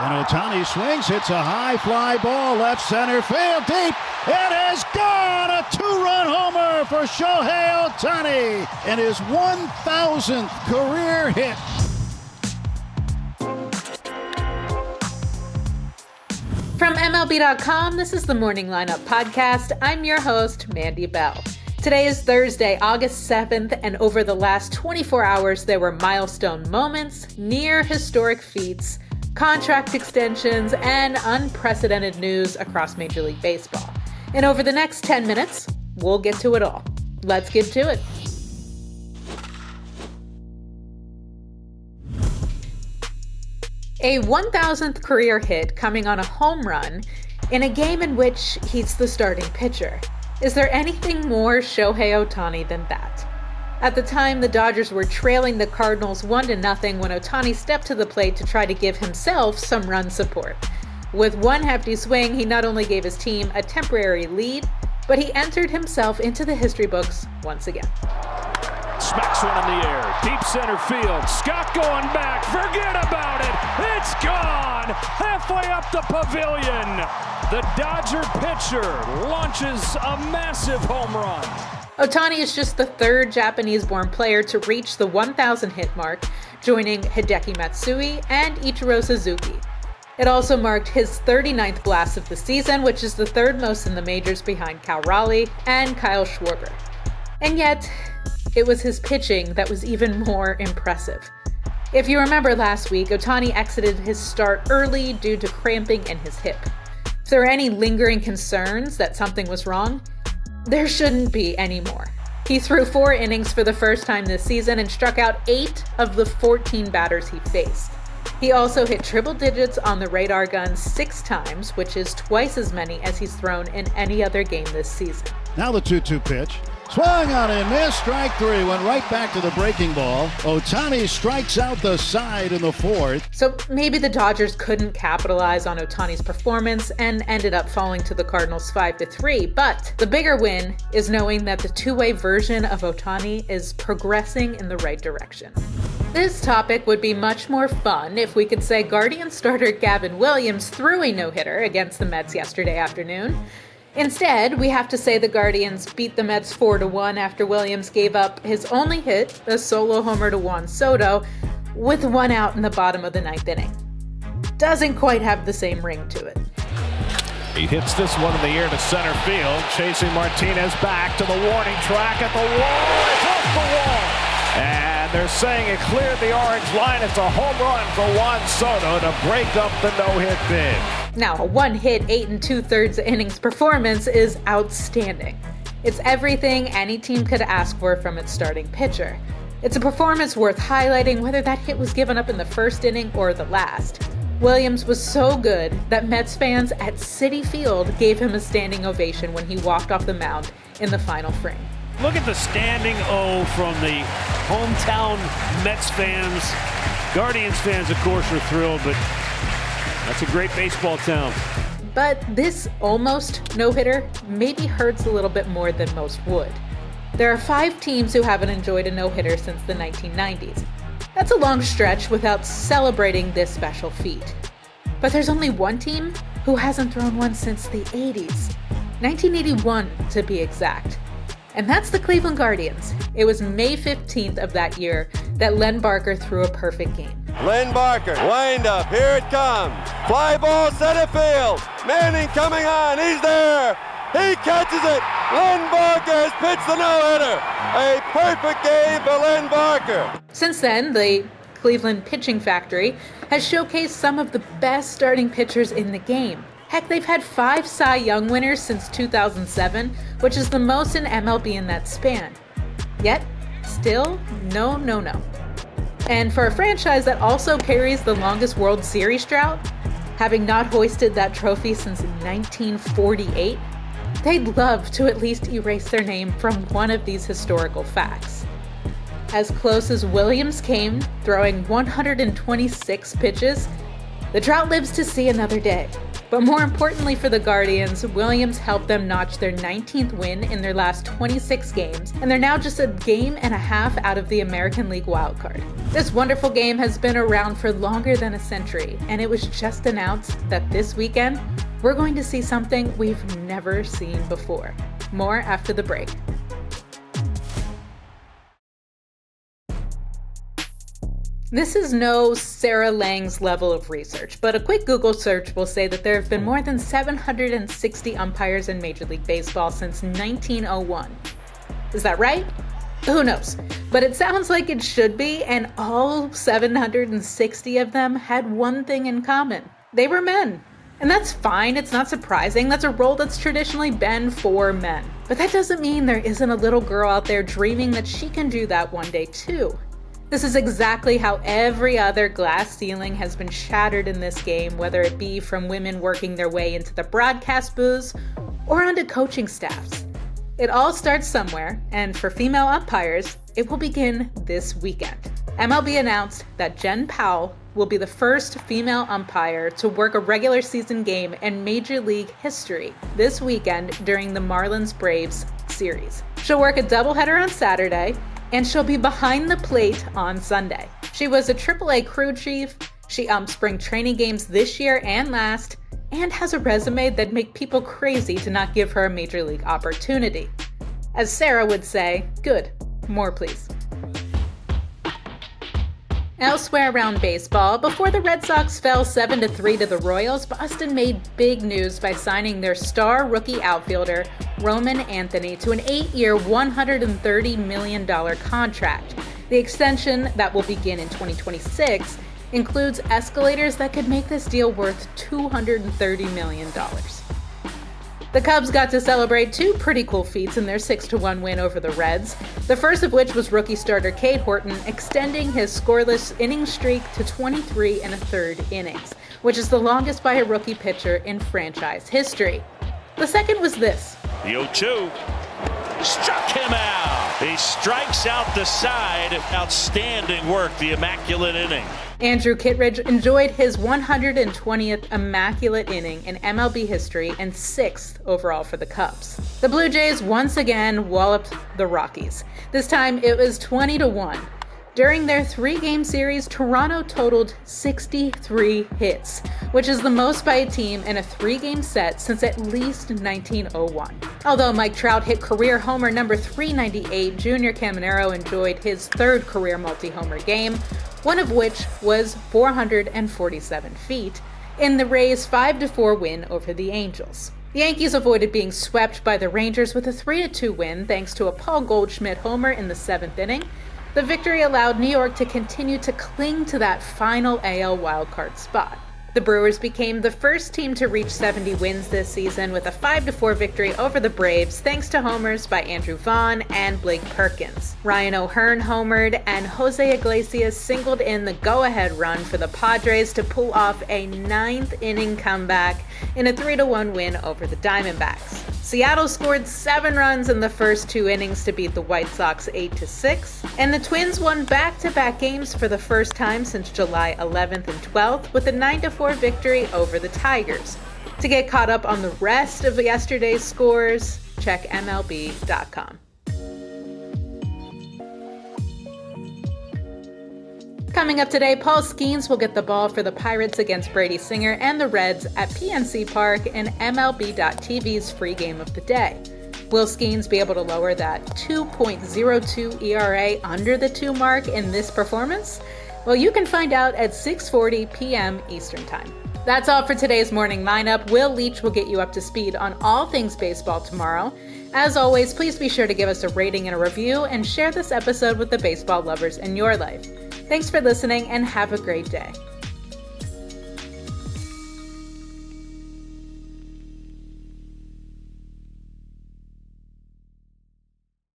And Ohtani swings, hits a high fly ball, left center field, deep. It has gone! A two-run homer for Shohei Ohtani and his 1,000th career hit. From MLB.com, this is the Morning Lineup Podcast. I'm your host, Mandy Bell. Today is Thursday, August 7th, and over the last 24 hours, there were milestone moments, near historic feats, contract extensions, and unprecedented news across Major League Baseball. And over the next 10 minutes, we'll get to it all. Let's get to it. A 1,000th career hit coming on a home run in a game in which he's the starting pitcher. Is there anything more Shohei Ohtani than that? At the time, the Dodgers were trailing the Cardinals 1-0 when Ohtani stepped to the plate to try to give himself some run support. With one hefty swing, he not only gave his team a temporary lead, but he entered himself into the history books once again. Smacks one in the air, deep center field. Scott going back, forget about it. It's gone, halfway up the pavilion. The Dodger pitcher launches a massive home run. Ohtani is just the third Japanese-born player to reach the 1,000 hit mark, joining Hideki Matsui and Ichiro Suzuki. It also marked his 39th blast of the season, which is the third most in the majors behind Cal Raleigh and Kyle Schwarber. And yet, it was his pitching that was even more impressive. If you remember last week, Ohtani exited his start early due to cramping in his hip. If there are any lingering concerns that something was wrong, there shouldn't be anymore. He threw 4 innings for the first time this season and struck out 8 of the 14 batters he faced. He also hit triple digits on the radar gun 6 times, which is twice as many as he's thrown in any other game this season. Now the 2-2 pitch. Swung on and missed, strike 3, went right back to the breaking ball. Ohtani strikes out the side in the 4th. So maybe the Dodgers couldn't capitalize on Ohtani's performance and ended up falling to the Cardinals 5-3, but the bigger win is knowing that the two-way version of Ohtani is progressing in the right direction. This topic would be much more fun if we could say Guardians starter Gavin Williams threw a no-hitter against the Mets yesterday afternoon. Instead, we have to say the Guardians beat the Mets 4-1 after Williams gave up his only hit, a solo homer to Juan Soto, with 1 out in the bottom of the 9th inning. Doesn't quite have the same ring to it. He hits this one in the air to center field, chasing Martinez back to the warning track at the wall. It's off the wall. And they're saying it cleared the orange line. It's a home run for Juan Soto to break up the no-hit bid. Now, a one-hit 8 2/3 innings performance is outstanding. It's everything any team could ask for from its starting pitcher. It's a performance worth highlighting, whether that hit was given up in the first inning or the last. Williams was so good that Mets fans at Citi Field gave him a standing ovation when he walked off the mound in the final frame. Look at the standing O from the hometown Mets fans. Guardians fans, of course, are thrilled, but that's a great baseball town. But this almost no-hitter maybe hurts a little bit more than most would. There are 5 teams who haven't enjoyed a no-hitter since the 1990s. That's a long stretch without celebrating this special feat. But there's only one team who hasn't thrown one since the 80s. 1981 to be exact. And that's the Cleveland Guardians. It was May 15th of that year that Len Barker threw a perfect game. Len Barker, wind up, here it comes. Fly ball, center field. Manning coming on, he's there. He catches it. Len Barker has pitched the no-hitter. A perfect game for Len Barker. Since then, the Cleveland Pitching Factory has showcased some of the best starting pitchers in the game. Heck, they've had 5 Cy Young winners since 2007, which is the most in MLB in that span. Yet, still, no. And for a franchise that also carries the longest World Series drought, having not hoisted that trophy since 1948, they'd love to at least erase their name from one of these historical facts. As close as Williams came, throwing 126 pitches, the drought lives to see another day. But more importantly for the Guardians, Williams helped them notch their 19th win in their last 26 games, and they're now just a game and a half out of the American League wildcard. This wonderful game has been around for longer than a century, and it was just announced that this weekend, we're going to see something we've never seen before. More after the break. This is no Sarah Lang's level of research, but a quick Google search will say that there have been more than 760 umpires in Major League Baseball since 1901. Is that right? Who knows? But it sounds like it should be, and all 760 of them had one thing in common. They were men. And that's fine, it's not surprising. That's a role that's traditionally been for men. But that doesn't mean there isn't a little girl out there dreaming that she can do that one day too. This is exactly how every other glass ceiling has been shattered in this game, whether it be from women working their way into the broadcast booths or onto coaching staffs. It all starts somewhere, and for female umpires, it will begin this weekend. MLB announced that Jen Powell will be the first female umpire to work a regular season game in Major League history this weekend during the Marlins-Braves series. She'll work a doubleheader on Saturday, and she'll be behind the plate on Sunday. She was a AAA crew chief, she umped spring training games this year and last, and has a resume that'd make people crazy to not give her a major league opportunity. As Sarah would say, good, more please. Elsewhere around baseball, before the Red Sox fell 7-3 to the Royals, Boston made big news by signing their star rookie outfielder, Roman Anthony, to an 8-year, $130 million contract. The extension that will begin in 2026 includes escalators that could make this deal worth $230 million. The Cubs got to celebrate two pretty cool feats in their 6-1 win over the Reds, the first of which was rookie starter Cade Horton extending his scoreless inning streak to 23 1/3 innings, which is the longest by a rookie pitcher in franchise history. The second was this. The 0-2 struck him out. He strikes out the side. Outstanding work, the immaculate inning. Andrew Kittredge enjoyed his 120th immaculate inning in MLB history and 6th overall for the Cubs. The Blue Jays once again walloped the Rockies. This time it was 20-1. During their 3-game series, Toronto totaled 63 hits, which is the most by a team in a 3-game set since at least 1901. Although Mike Trout hit career homer number 398, Junior Caminero enjoyed his 3rd career multi-homer game, one of which was 447 feet, in the Rays' 5-4 win over the Angels. The Yankees avoided being swept by the Rangers with a 3-2 win thanks to a Paul Goldschmidt homer in the 7th inning. The victory allowed New York to continue to cling to that final AL wildcard spot. The Brewers became the first team to reach 70 wins this season with a 5-4 victory over the Braves thanks to homers by Andrew Vaughn and Blake Perkins. Ryan O'Hearn homered and Jose Iglesias singled in the go-ahead run for the Padres to pull off a 9th inning comeback in a 3-1 win over the Diamondbacks. Seattle scored 7 runs in the first 2 innings to beat the White Sox 8-6, and the Twins won back-to-back games for the first time since July 11th and 12th with a 9-4 victory over the Tigers. To get caught up on the rest of yesterday's scores, check MLB.com. Coming up today, Paul Skeens will get the ball for the Pirates against Brady Singer and the Reds at PNC Park in MLB.TV's free game of the day. Will Skeens be able to lower that 2.02 ERA under the 2 mark in this performance? Well, you can find out at 6:40 p.m. Eastern Time. That's all for today's morning lineup. Will Leach will get you up to speed on all things baseball tomorrow. As always, please be sure to give us a rating and a review and share this episode with the baseball lovers in your life. Thanks for listening and have a great day.